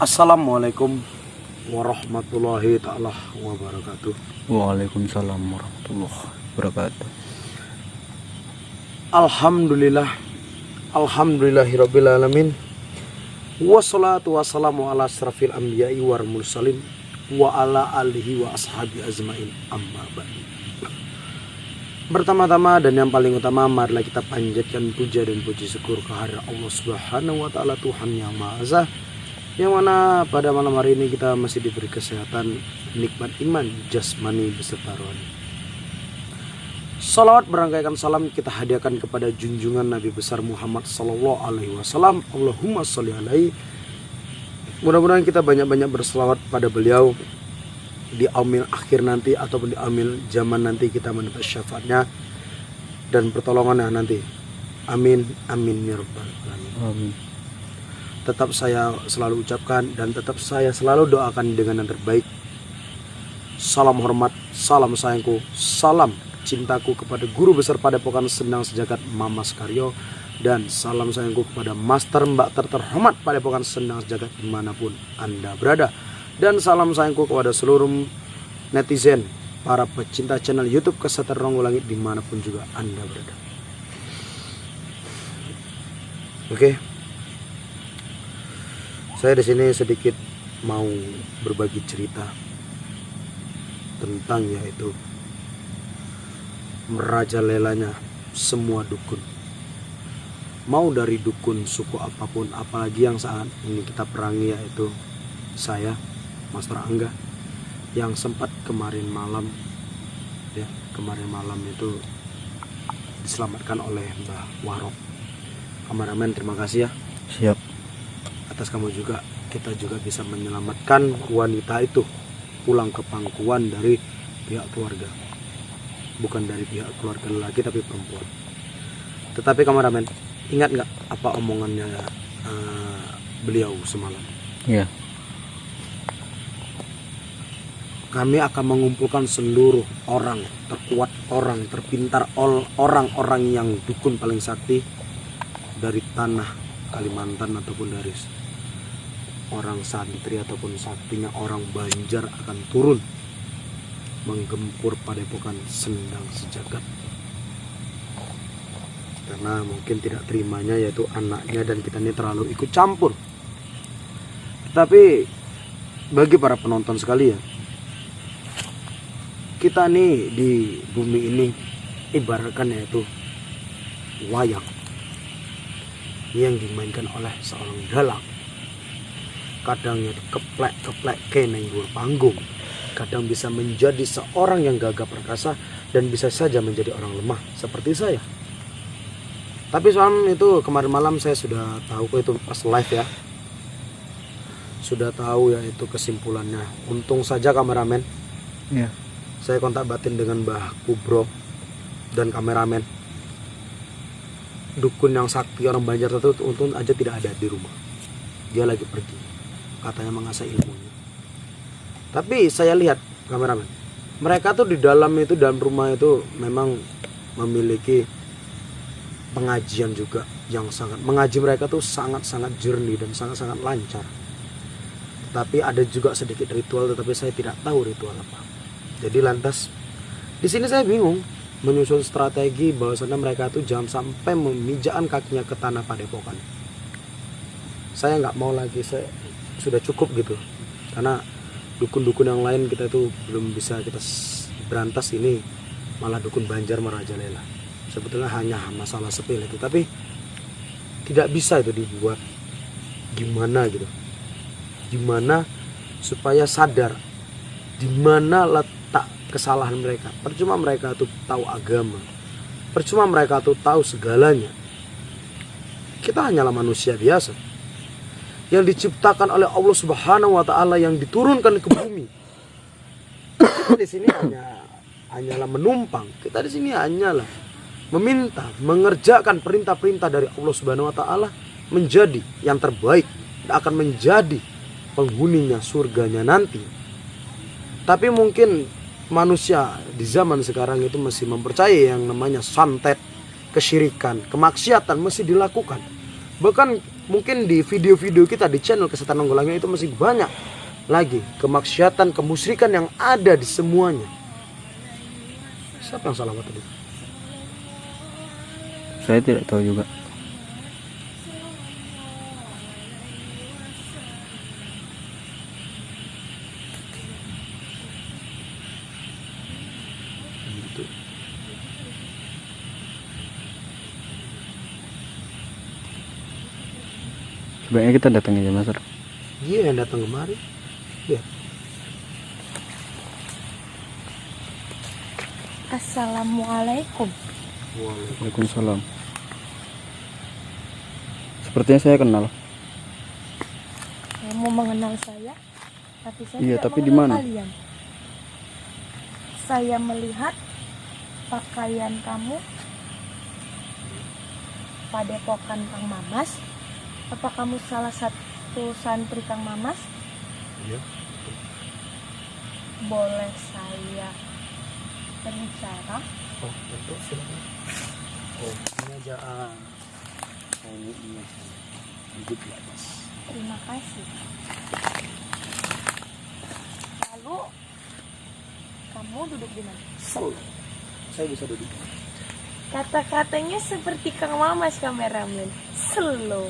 Assalamualaikum warahmatullahi ta'ala wabarakatuh. Waalaikumsalam warahmatullahi wabarakatuh. Alhamdulillahirabbil alamin. Wassalatu wassalamu ala asrafil anbiya'i wal mursalin wa ala alihi wa ashabi azmain, amma ba'du. Pertama-tama dan yang paling utama, marilah kita panjatkan puja dan puji syukur kehadirat Allah Subhanahu wa taala, Tuhan yang Maha Esa, yang mana pada malam hari ini kita masih diberi kesehatan, nikmat iman, jasmani beserta rohani. Salawat berangkaikan salam kita hadiahkan kepada junjungan Nabi besar Muhammad sallallahu alaihi wasallam. Allahumma sholli alaihi. Mudah-mudahan kita banyak-banyak berselawat pada beliau di aumil akhir nanti ataupun di aumil zaman nanti, kita mendapat syafaatnya dan pertolongannya nanti. Amin amin ya rabbal alamin. Amin. Tetap saya selalu ucapkan dan tetap saya selalu doakan dengan yang terbaik. Salam hormat, salam sayangku, salam cintaku kepada guru besar Padepokan Sendang Sejagat Mamas Karyo, dan salam sayangku kepada master mbak terhormat Padepokan Sendang Sejagat dimanapun Anda berada. Dan salam sayangku kepada seluruh netizen, para pecinta channel YouTube Kesehatan Ronggo Langit dimanapun juga Anda berada. Oke. Saya di sini sedikit mau berbagi cerita tentang yaitu merajalelanya semua dukun. Mau dari dukun suku apapun, apalagi yang saat ini kita perangi yaitu saya, Master Angga, yang sempat kemarin malam itu diselamatkan oleh Mbah Warok. Kameramen, terima kasih ya. Siap. Atas kamu juga, kita juga bisa menyelamatkan wanita itu pulang ke pangkuan dari pihak keluarga, bukan dari pihak keluarga lelaki tapi perempuan. Tetapi kameramen, ingat nggak apa omongannya beliau semalam? Iya. Kami akan mengumpulkan seluruh orang terkuat, orang terpintar, orang-orang yang dukun paling sakti dari tanah Kalimantan ataupun dari orang santri ataupun saktinya orang Banjar akan turun menggempur Padepokan Sendang Sejagat, karena mungkin tidak terimanya yaitu anaknya dan kita ini terlalu ikut campur. Tetapi bagi para penonton sekalian, kita nih di bumi ini ibaratkan yaitu wayang yang dimainkan oleh seorang dalang. Kadang itu keplek keneng gur panggung, kadang bisa menjadi seorang yang gagah perkasa dan bisa saja menjadi orang lemah seperti saya. Tapi soal itu kemarin malam saya sudah tahu kok, itu pas live ya, sudah tahu ya itu kesimpulannya. Untung saja kameramen, Iya. saya kontak batin dengan Mbah Kubro dan kameramen. Dukun yang sakti orang Banjar itu untung aja tidak ada di rumah, dia lagi pergi, katanya mengasah ilmunya. Tapi saya lihat kameramen, mereka tuh di dalam rumah itu memang memiliki pengajian juga yang sangat, mengaji mereka tuh sangat-sangat jernih dan sangat-sangat lancar. Tapi ada juga sedikit ritual, tetapi saya tidak tahu ritual apa. Jadi lantas di sini saya bingung menyusun strategi bahwasanya mereka tuh jangan sampai memijakkan kakinya ke tanah Padepokan. Saya nggak mau lagi, saya sudah cukup gitu, karena dukun-dukun yang lain kita itu belum bisa kita berantas, ini malah dukun Banjar merajalela. Sebetulnya hanya masalah sepele itu, tapi tidak bisa itu dibuat gimana gitu, gimana supaya sadar di mana letak kesalahan mereka. Percuma mereka tuh tahu agama, percuma mereka tuh tahu segalanya. Kita hanyalah manusia biasa yang diciptakan oleh Allah Subhanahu wa taala, yang diturunkan ke bumi. Kita di sini hanyalah menumpang. Kita di sini hanyalah meminta, mengerjakan perintah-perintah dari Allah Subhanahu wa taala menjadi yang terbaik dan akan menjadi penghuninya surganya nanti. Tapi mungkin manusia di zaman sekarang itu masih mempercayai yang namanya santet, kesyirikan, kemaksiatan masih dilakukan. Bahkan mungkin di video-video kita di channel Kesehatan Nanggolangi itu masih banyak lagi kemaksiatan, kemusyrikan yang ada di semuanya. Siapa yang salah tadi? Saya tidak tahu juga. Gitu. Sebaiknya kita datang aja, Master. Dia yang datang kemari. Lihat. Assalamualaikum. Waalaikumsalam. Sepertinya saya kenal. Kamu mengenal saya, tapi saya Iya, tidak tapi di mengenal mana? kalian. Saya melihat pakaian kamu padepokan Kang Mamas. Apa kamu salah satu santri Kang Mamas? Iya. Boleh saya berbicara? Oh, tentu silakan. Oh, ini aja. Oh, ini aja. Duduk di atas. Terima kasih. Lalu kamu duduk di mana? Saya bisa duduk. Kata-katanya seperti Kang Mamas kameramen. Slow.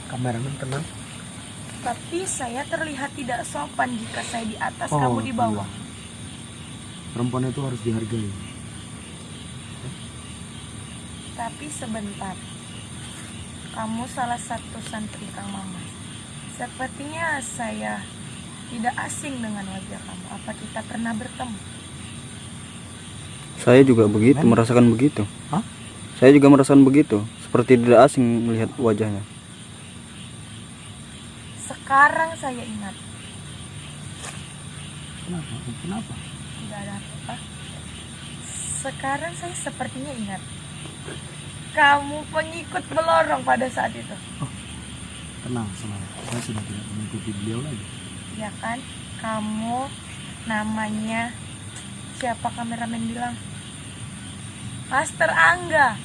Kameramen tenang. Tapi saya terlihat tidak sopan jika saya di atas, Oh, kamu di bawah. tenang. Perempuan itu harus dihargai. Tapi sebentar. Kamu salah satu santri Kang Mamas. Sepertinya saya tidak asing dengan wajah kamu. Apa kita pernah bertemu? Saya juga begitu, merasakan begitu. Hah? Saya juga merasakan begitu, seperti tidak asing melihat wajahnya. Sekarang saya ingat. Kenapa? Kenapa? Tidak ada apa-apa. Sekarang saya sepertinya ingat. Kamu pengikut Belorong pada saat itu. Tenang, tenang. Saya sudah tidak mengikuti beliau lagi. Ya kan? Kamu namanya siapa kameramen bilang? Master Angga.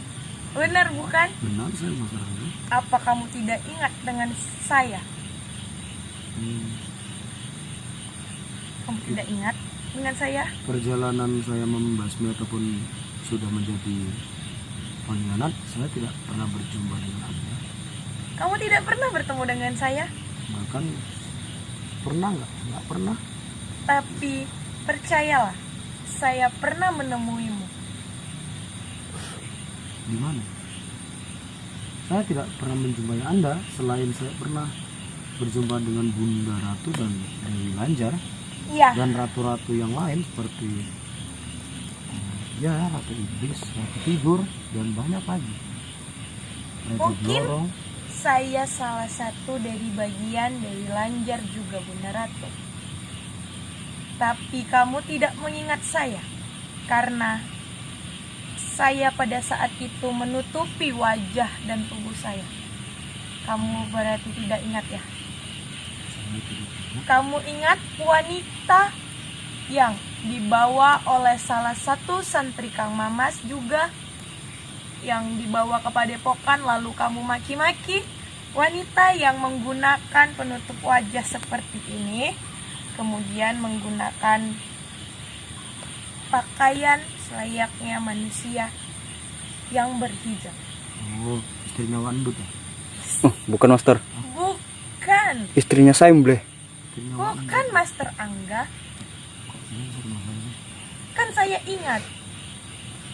Benar bukan? Benar saya masalahnya. Apa kamu tidak ingat dengan saya? Kamu tidak ingat dengan saya? Perjalanan saya membasmi ataupun sudah menjadi pengkhianat, saya tidak pernah berjumpa dengan Anda. Kamu tidak pernah bertemu dengan saya? Bahkan pernah nggak? Nggak pernah. Tapi percayalah, saya pernah menemuimu. Di mana? Saya tidak pernah menjumpai Anda selain saya pernah berjumpa dengan Bunda Ratu dan Dewi Lanjar Iya, dan ratu-ratu yang lain seperti ya Ratu Iblis, Ratu Tidur dan banyak lagi. Raja Mungkin Blorong. saya salah satu dari bagian Dewi Lanjar juga Bunda Ratu. Tapi kamu tidak mengingat saya karena saya pada saat itu menutupi wajah dan tubuh saya. Kamu berarti tidak ingat ya? Saya tidak ingat. Kamu ingat wanita yang dibawa oleh salah satu santri Kang Mamas juga, yang dibawa ke padepokan lalu kamu maki-maki? Wanita yang menggunakan penutup wajah seperti ini, kemudian menggunakan pakaian selayaknya manusia yang berhijab. Oh, istrinya Wandut ya? Bukan, Master. Bukan, Istrinya Saimble. Istrinya Wandut. bukan Master Angga. Kok saya bisa kenal saya? Kan saya ingat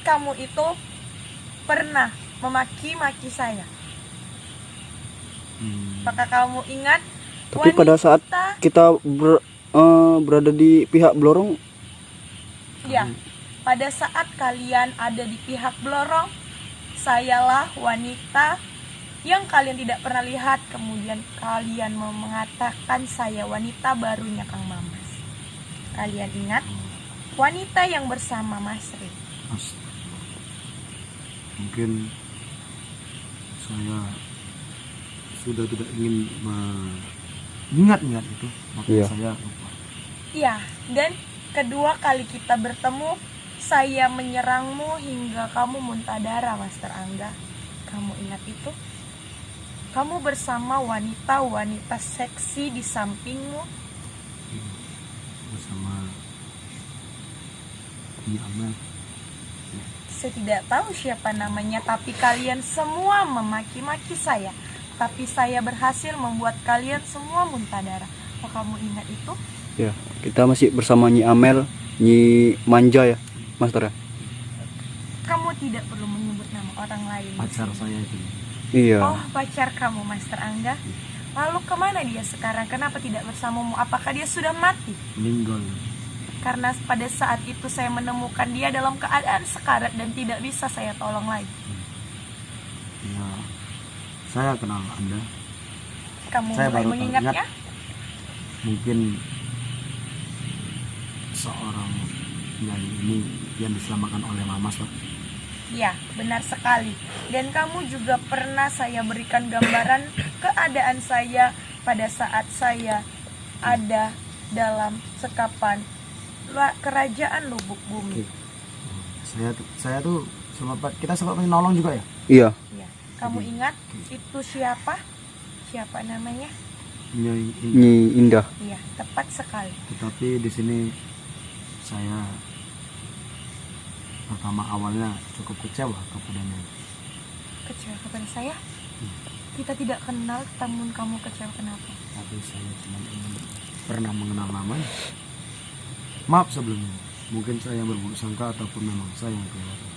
kamu itu pernah memaki-maki saya. Apakah kamu ingat? Tapi pada saat kita berada di pihak Blorong, Ya, pada saat kalian ada di pihak Blorong, sayalah wanita yang kalian tidak pernah lihat. Kemudian kalian mau mengatakan saya wanita barunya Kang Mamas. Kalian ingat? Wanita yang bersama Mas Ri. Astagfirullah. Mungkin saya sudah tidak ingin mengingat-ingat itu, makanya Iya. saya lupa. Iya, dan kedua kali kita bertemu, saya menyerangmu hingga kamu muntah darah, Master Angga. Kamu ingat itu? Kamu bersama wanita-wanita seksi di sampingmu. Bersama Nyi Amel. Saya tidak tahu siapa namanya, tapi kalian semua memaki-maki saya. Tapi saya berhasil membuat kalian semua muntah darah. Oh, kamu ingat itu? Ya, kita masih bersama Nyi Amel, Nyi Manja ya, Master ya. Kamu tidak perlu menyebut nama orang lain. Pacar saya itu. Iya. Oh, pacar kamu, Master Angga. Lalu kemana dia sekarang? Kenapa tidak bersamamu? Apakah dia sudah mati? Meninggal. Karena pada saat itu saya menemukan dia dalam keadaan sekarat dan tidak bisa saya tolong lagi. Ya, saya kenal Anda. Kamu Saya mulai baru mengingatnya? Mungkin seorang penyanyi ini yang diselamatkan oleh Mamas, Pak. Ya, benar sekali. Dan kamu juga pernah saya berikan gambaran keadaan saya pada saat saya ada dalam sekapan kerajaan Lubuk Bumi. Saya tuh kita sempat menolong juga ya. Iya. Ya, kamu ingat itu siapa? Siapa namanya? Nyi Indah. Iya, tepat sekali. Tetapi di sini saya pertama awalnya cukup kecewa kepadanya. Kecewa kepada saya? Kita tidak kenal, namun kamu kecewa kenapa? Tapi saya cuma ingin pernah mengenal namanya. Maaf sebelumnya, mungkin saya berburuk sangka ataupun memang saya yang kelewatan.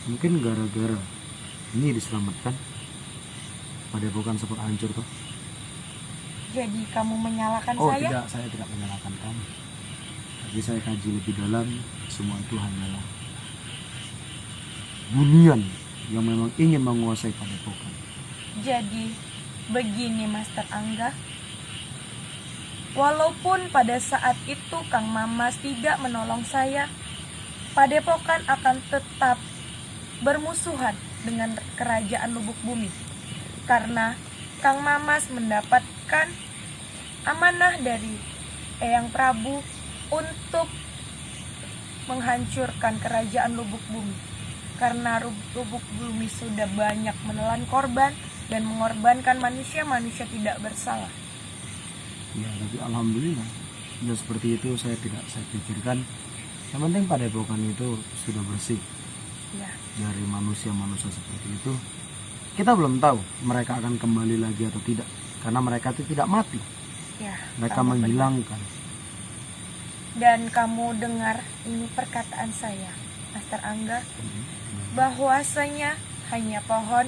Mungkin gara-gara ini diselamatkan, Padepokan sempat hancur toh. Jadi kamu menyalahkan Oh saya? tidak, saya tidak menyalahkan kamu. Tapi saya kaji lebih dalam, semua itu hanyalah bunian yang memang ingin menguasai Padepokan. Jadi begini, Master Angga. Walaupun pada saat itu Kang Mamas tidak menolong saya, Padepokan akan tetap bermusuhan dengan kerajaan Lubuk Bumi. Karena Kang Mamas mendapatkan amanah dari Eyang Prabu untuk menghancurkan kerajaan Lubuk Bumi. Karena Lubuk Bumi sudah banyak menelan korban dan mengorbankan manusia-manusia tidak bersalah. Ya, tapi alhamdulillah, ya seperti itu saya pikirkan. Yang penting Padepokan itu sudah bersih Ya, dari manusia-manusia seperti itu. Kita belum tahu mereka akan kembali lagi atau tidak, karena mereka itu tidak mati, ya. mereka kamu menghilangkan. benar. Dan kamu dengar ini perkataan saya, Master Angga, bahwasanya hanya pohon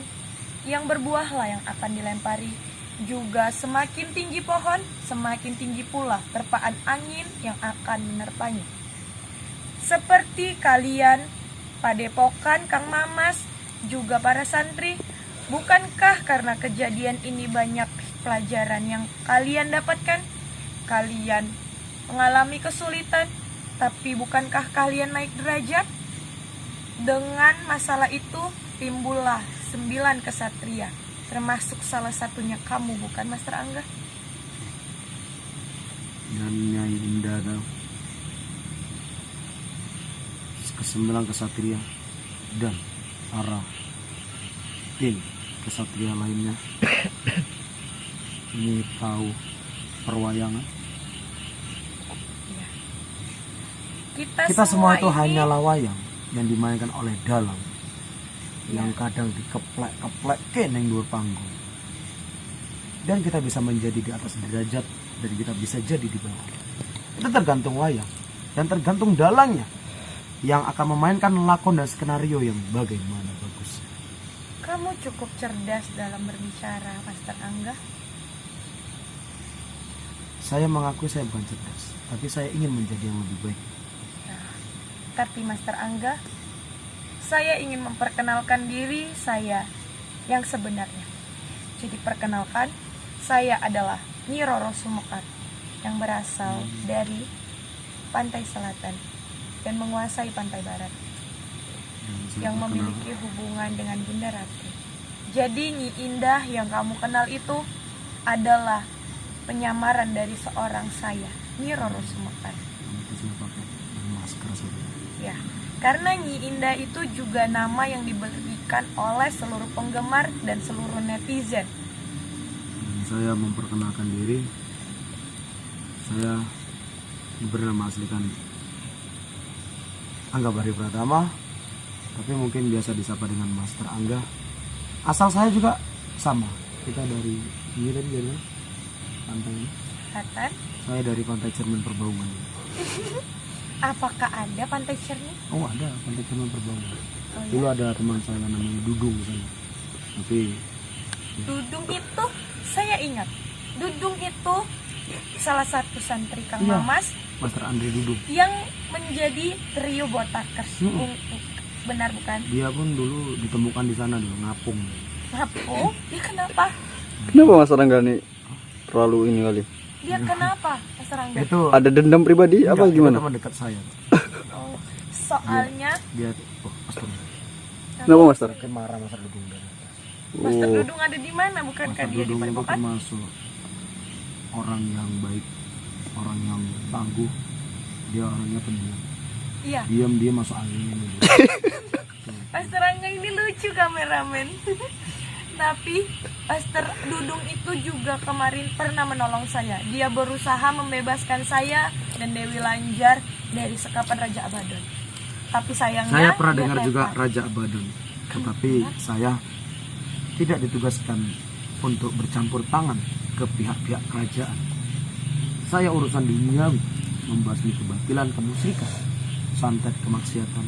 yang berbuahlah yang akan dilempari. Juga semakin tinggi pohon, semakin tinggi pula terpaan angin yang akan menerpanya. Seperti kalian, Padepokan, Kang Mamas, juga para santri, bukankah karena kejadian ini banyak pelajaran yang kalian dapatkan? Kalian mengalami kesulitan, tapi bukankah kalian naik derajat? Dengan masalah itu timbullah 9 kesatria, termasuk salah satunya kamu, bukan Master Angga? Dan Nyai Indah tahu ke-9 kesatria dan para tim kesatria lainnya ini tahu perwayangan. Ya. Kita semua itu ini hanyalah wayang yang dimainkan oleh dalang yang kadang dikeplek-keplek keneng dua panggung, dan kita bisa menjadi di atas derajat dan kita bisa jadi di bawah. Itu tergantung wayang dan tergantung dalangnya yang akan memainkan lakon dan skenario yang bagaimana bagus. Kamu cukup cerdas dalam berbicara, Master Angga. Saya mengakui saya bukan cerdas, tapi saya ingin menjadi yang lebih baik. Nah, tapi Master Angga, saya ingin memperkenalkan diri saya yang sebenarnya. Jadi perkenalkan, saya adalah Nyi Roro Sumekar yang berasal dari pantai selatan dan menguasai pantai barat, Dan saya yang berkenal- memiliki hubungan dengan Bunda Ratu. Jadi Nyi Indah yang kamu kenal itu adalah penyamaran dari seorang saya, Nyi Roro Sumekar. Itu siapa, Kak? Mas. sekeras itu. Ya, karena Nyi Indah itu juga nama yang diberikan oleh seluruh penggemar dan seluruh netizen. Saya memperkenalkan diri, saya bernama asli kan Angga Bari Pratama, tapi mungkin biasa disapa dengan Master Angga. Asal saya juga sama, kita dari ini dan dari pantai ini. Katan, Saya dari Pantai Cermin Perbaungan. apakah ada Pantai Cermin? Oh ada Pantai Cermin Perbaungan. Oh, Dulu ya. ada teman saya namanya Dudung di sana. Tapi Dudung itu saya ingat. Dudung itu salah satu santri Kang Iya. Mamas Master Andre Dudung, yang menjadi trio botakers. Benar bukan? dia pun dulu ditemukan di sana dulu ngapung. Ngapo? Dia kenapa? Kenapa Mas Rangga nih terlalu ini kali? Dia kenapa, Mas Rangga? Itu Ada dendam pribadi apa enggak, itu gimana? teman dekat saya. Oh, soalnya Dia Master Kenapa Mas Rangga? Kayak marah Master Dudung dari atas. Master Oh, Dudung ada di mana? Bukankah Master dia di Dudung itu Padepokan? termasuk orang yang baik, orang yang tangguh. Dia orangnya pendiam. Iya, Diam dia masuk angin. Master Rangga ini lucu kameramen. Tapi Master Dudung itu juga kemarin pernah menolong saya. Dia berusaha membebaskan saya dan Dewi Lanjar dari sekapan Raja Abaddon. Tapi sayangnya Saya pernah dia dengar juga tepat. Raja Abaddon, tetapi saya tidak ditugaskan untuk bercampur tangan ke pihak-pihak kerajaan. Saya urusan duniawi, membasmi kebatilan, kemusyrikan, santet, kemaksiatan,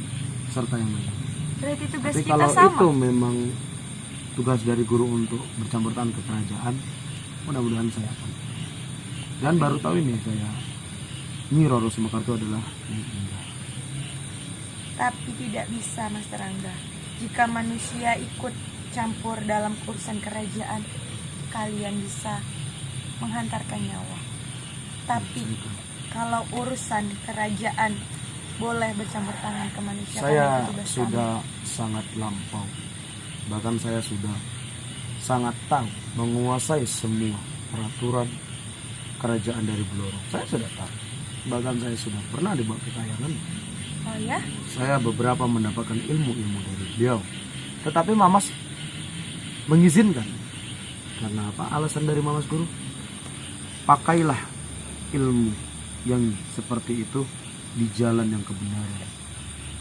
serta yang lain. Berarti tugas Tapi kita kalau sama. itu memang tugas dari guru untuk bercampur tangan ke kerajaan, mudah-mudahan saya akan. Dan baru tahu ini saya, Nyi Roro Sumekarto adalah Nyi Indah. Tapi tidak bisa, Mas Rangga. Jika manusia ikut campur dalam urusan kerajaan, kalian bisa menghantarkan nyawa. Tapi kalau urusan kerajaan boleh bercampur tangan ke manusia, Saya karena itu tugas sudah sangat lampau, bahkan saya sudah sangat tahu, menguasai semua peraturan kerajaan dari Blorong. Saya sudah tahu, bahkan saya sudah pernah dibawa ke kayangan. kami. Oh ya? Saya beberapa mendapatkan ilmu-ilmu dari beliau, tetapi Mamas mengizinkan. Karena apa? Alasan dari Mamas Guru, pakailah ilmu yang seperti itu di jalan yang kebenaran,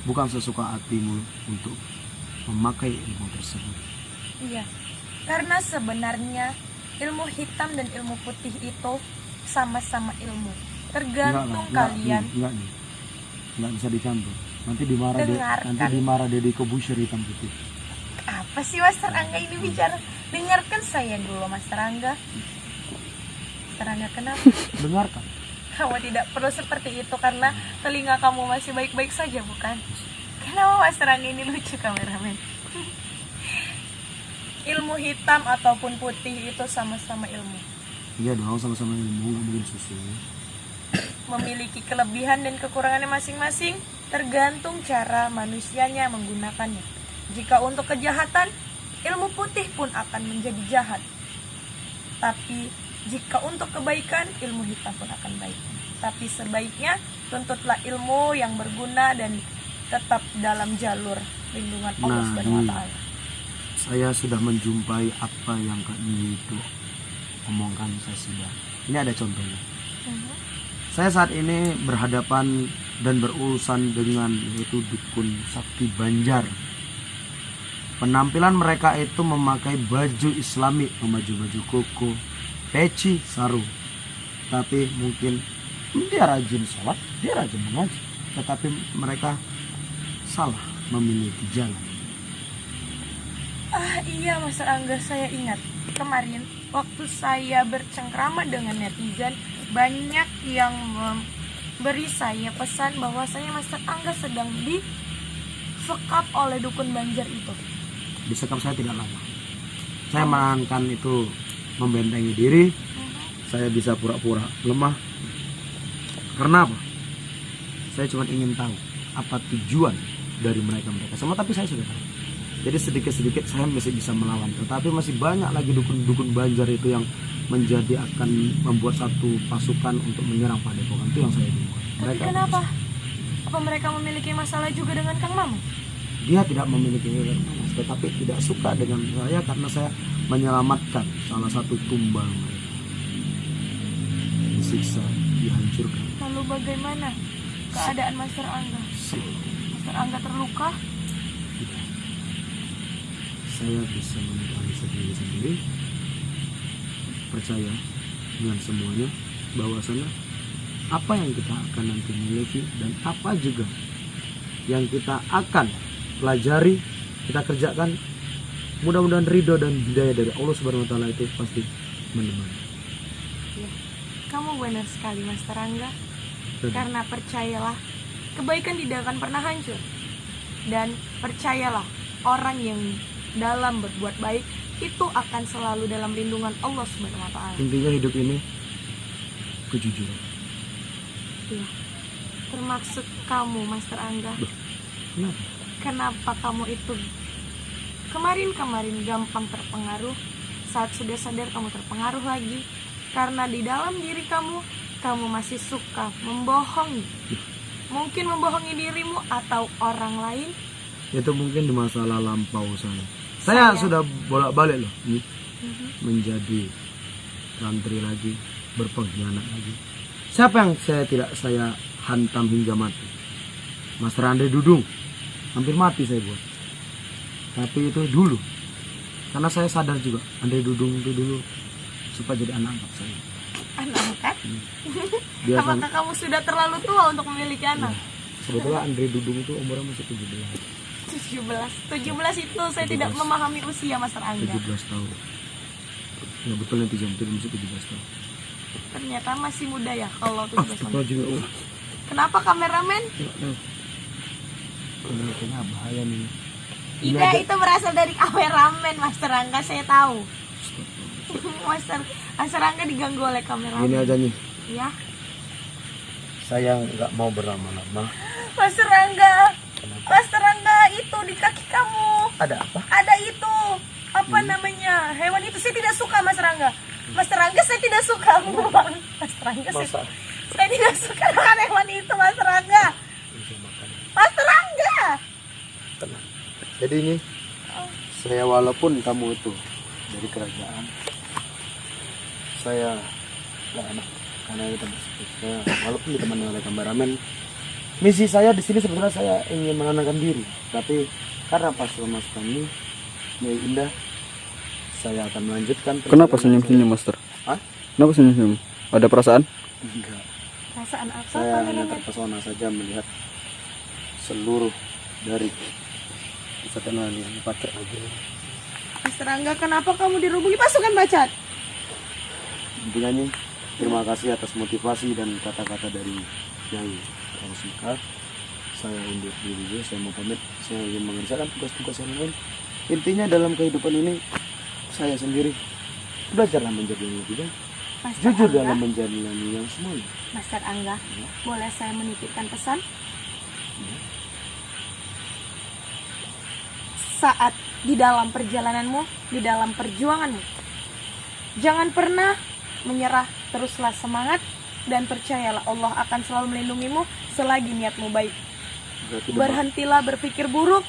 bukan sesuka hatimu untuk memakai ilmu tersebut. Iya. Karena sebenarnya ilmu hitam dan ilmu putih itu sama-sama ilmu. Tergantung kalian. Enggak bisa dicampur. Nanti dimarah Dengarkan. nanti dimarah Deddy Kobusher hitam putih. Apa sih Mas Rangga ini bicara? Dengarkan saya dulu, Mas Rangga. Mas Rangga, kenapa? Dengarkan. Kamu tidak perlu seperti itu karena telinga kamu masih baik-baik saja, bukan? Kenapa Mas Rangga ini lucu, kameramen? Ilmu hitam ataupun putih itu sama-sama ilmu. Iya dong, sama-sama ilmu, nggak bikin susu. Memiliki kelebihan dan kekurangannya masing-masing, tergantung cara manusianya menggunakannya. Jika untuk kejahatan, ilmu putih pun akan menjadi jahat. Tapi jika untuk kebaikan, ilmu hitam pun akan baik. Tapi sebaiknya tuntutlah ilmu yang berguna dan tetap dalam jalur lindungan Allah Nah, Subhanahu wa taala. Saya sudah menjumpai apa yang Kak Nyi itu omongkan, saya sudah. Ini ada contohnya. Saya saat ini berhadapan dan berurusan dengan yaitu dukun sakti Banjar. Penampilan mereka itu memakai baju islami, memakai baju koko, peci, sarung. Tapi mungkin dia rajin sholat, dia rajin mengaji. Tetapi mereka salah memiliki jalan. Ah iya Mas Angga, saya ingat kemarin waktu saya bercengkrama dengan netizen, banyak yang memberi saya pesan bahwasanya Mas Angga sedang disekap oleh dukun Banjar itu. Disekap saya tidak lama. Saya menahankan itu, membentengi diri. Saya bisa pura-pura lemah. Karena apa? Saya cuma ingin tahu apa tujuan dari mereka semua, tapi saya sudah tahu. Jadi sedikit-sedikit saya masih bisa melawan, tetapi masih banyak lagi dukun-dukun Banjar itu yang menjadi akan membuat satu pasukan untuk menyerang Padepokan. Itu yang saya bingung. Tapi kenapa? Apa mereka memiliki masalah juga dengan Kang Maman? Dia tidak memiliki Mas, tetapi tidak suka dengan saya karena saya menyelamatkan salah satu tumbal mereka. Disiksa, dihancurkan. Lalu bagaimana keadaan Master Angga? Master Angga terluka? Tidak. Saya bisa menganalisa diri sendiri, percaya dengan semuanya bahwasanya apa yang kita akan nanti miliki dan apa juga yang kita akan pelajari, kita kerjakan, mudah-mudahan ridho dan hidayah dari Allah Subhanahu wa taala itu pasti menemani. Ya. Kamu benar sekali Master Angga. Dan Karena percayalah, kebaikan tidak akan pernah hancur. Dan percayalah, orang yang dalam berbuat baik itu akan selalu dalam lindungan Allah Subhanahu wa taala. intinya hidup ini kejujuran. Ya. Termaksud kamu Master Angga. Kenapa? Kenapa kamu itu kemarin gampang terpengaruh, saat sudah sadar kamu terpengaruh lagi karena di dalam diri kamu masih suka membohongi, mungkin membohongi dirimu atau orang lain. Itu mungkin di masalah lampau saya sudah bolak-balik loh ini menjadi santri lagi, berpengkhianat lagi. Siapa yang saya hantam hingga mati? Master Andre Dudung, hampir mati saya buat. Tapi itu dulu, karena saya sadar juga Andre Dudung itu dulu supaya jadi anak angkat saya. Anak angkat? Dia Apakah kamu sudah terlalu tua untuk memiliki anak? sebetulnya Andre Dudung itu umurnya masih 17 itu saya tidak memahami usia Master Angga. 17 tahun. Ya betul netizen itu masih 17 tahun. Ternyata masih muda ya kalau 17 tahun. Juga. Kenapa kameramen? Ini bahaya nih. Tidak, itu berasal dari kameramen Master Angga, saya tahu. Master Angga diganggu oleh kameramen. Ini aja nih. Ya. Saya nggak mau berlama-lama. Master Angga. Master Angga, itu di kaki kamu. Ada apa? Ada itu. Apa namanya? Hewan itu saya tidak suka Master Angga. Master Angga, saya tidak suka. Buang. Master Angga, saya tidak suka dengan hewan itu Master Angga. Master Angga. Tenang. Jadi ini saya walaupun kamu itu dari kerajaan, saya nggak enak karena kita saya walaupun ditemani oleh kameramen. Misi saya di sini sebenarnya saya ingin menenangkan diri, tapi karena pas Mas kami Nyai Indah, saya akan melanjutkan. Kenapa senyum-senyum, Master? Hah? Kenapa senyum-senyum? Ada perasaan? Enggak. Perasaan apa? Saya hanya kameramen? terpesona saja melihat seluruh dari kesatuan yang dipakai lagi. Master Angga, kenapa kamu dirubungi pasukan Bacat? Intinya nih, terima kasih atas motivasi dan kata-kata dari Nyai Rosika. Saya undur diri dulu, saya mau pamit. Saya ingin mengerjakan tugas-tugas yang lain. Intinya dalam kehidupan ini, saya sendiri belajarlah menjadi yang lebih baik, Master jujur Angga, dalam menjalani yang semuanya. Master Angga, boleh saya menitipkan pesan? Saat di dalam perjalananmu, di dalam perjuanganmu, jangan pernah menyerah, teruslah semangat dan percayalah Allah akan selalu melindungimu selagi niatmu baik. Berarti Berhentilah berpikir buruk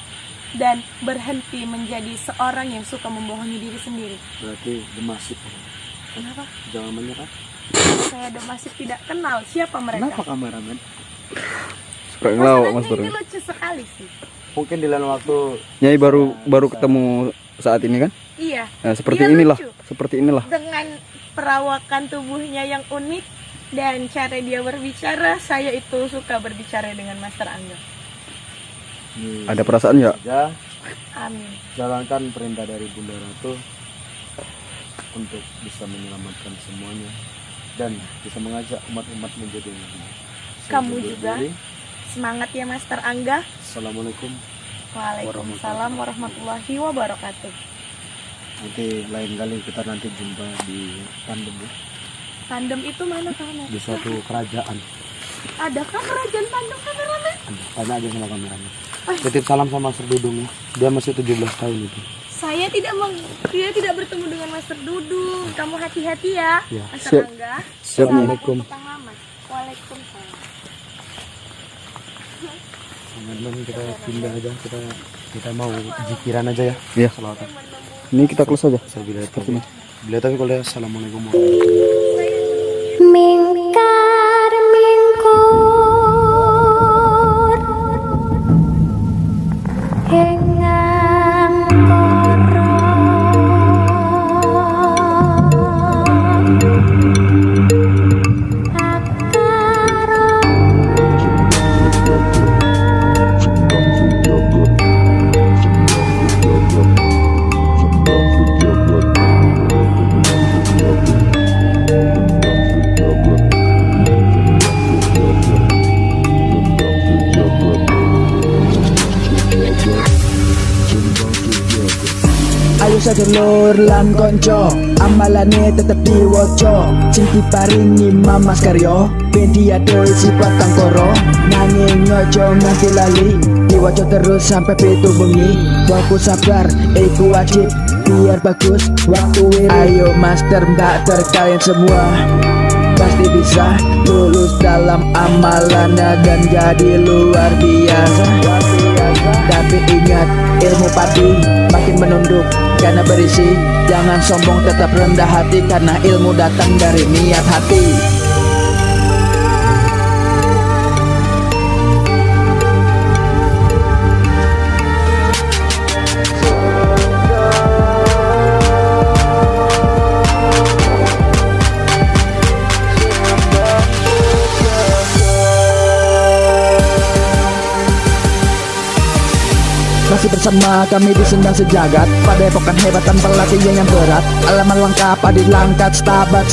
dan berhenti menjadi seorang yang suka membohongi diri sendiri. berarti demasif. Kenapa? Jangan menyerah. Saya Demasif tidak kenal siapa mereka. Kenapa kameramen? Suka ngelawak, Masalahnya Master. ini lucu sekali sih. Mungkin di lain waktu Nyai baru ketemu saat ini kan? Iya. Nah, seperti Dia inilah. lucu. Seperti inilah. Dengan perawakan tubuhnya yang unik dan cara dia berbicara, saya itu suka berbicara dengan Master Angga. nih, Ada perasaan ya? saja Amin. jalankan perintah dari Bunda Ratu untuk bisa menyelamatkan semuanya dan bisa mengajak umat-umat menjadi yang lebih baik. Saya Kamu undur juga. diri. Semangat ya Master Angga. Assalamualaikum. Waalaikumsalam warahmatullahi wabarakatuh. Nanti lain kali kita nanti jumpa di tandem ya. Tandem itu mana kamu? Di suatu kerajaan. Adakah kerajaan tandem kameramen? Ada. Tanya aja sama kameranya. Titip salam sama Master Dudung ya. Dia masih 17 tahun itu. Saya tidak bertemu dengan Master Dudung. Kamu hati-hati ya, Ya. Master Siap. Angga. Siap, Salam Assalamualaikum. untuk Kang Mamat. Waalaikumsalam. teman-teman kita pindah aja, kita mau zikiran aja ya. Iya. Salawatan. Ini kita close aja. Saya bilang Seperti ini. bila tapi kalau assalamualaikum warahmatullahi wabarakatuh. Mingkar mingkur hengang koro Ayo sadulur lan konco, amalane tetep diwoco. Sing diparingi Mamas Karyo, ben diadohi sifat kang koro. Nanging ojo nganti lali, diwoco terus sampai pitu bengi. Waktu sabar, iku wajib, biar bagus waktu wiri. Ayo master mbak kalian semua pasti bisa lulus dalam amalannya dan jadi luar biasa. Tapi ingat, ilmu padi makin menunduk karena berisi. Jangan sombong, tetap rendah hati karena ilmu datang dari niat hati. Masih bersama kami di Sendang Sejagat, pada epokan hebat tanpa latihan yang berat. Alaman lengkap adil langkat, stabat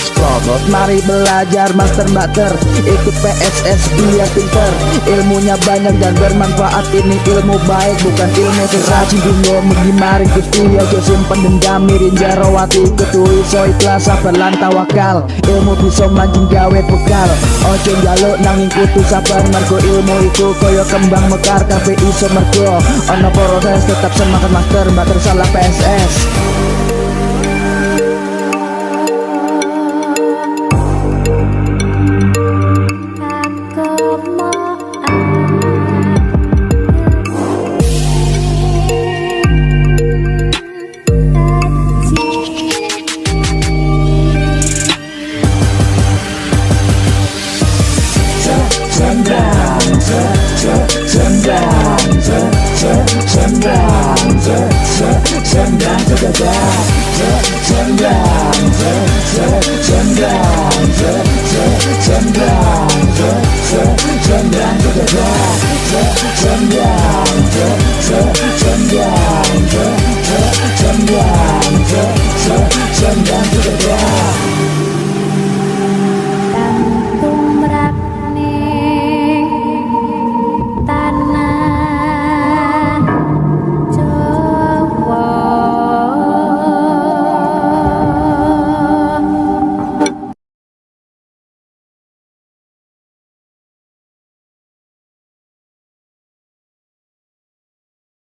Strobot. Mari belajar master mater, ikut PSS biar pinter. Ilmunya banyak dan bermanfaat, ini ilmu baik bukan ilmu rajin. Dunia mengimaring gusti ojo simpen dendam mirin jarawati. Ketui so ikhlas sabar lan tawakal, ilmu bisa mancing gawe bekal. Ojo njaluk nanging kudu sabar, mergo ilmu iku koyo kembang mekar. Kafe iso mergo ono proses, tetap semangat master mater salah PSS. Sendang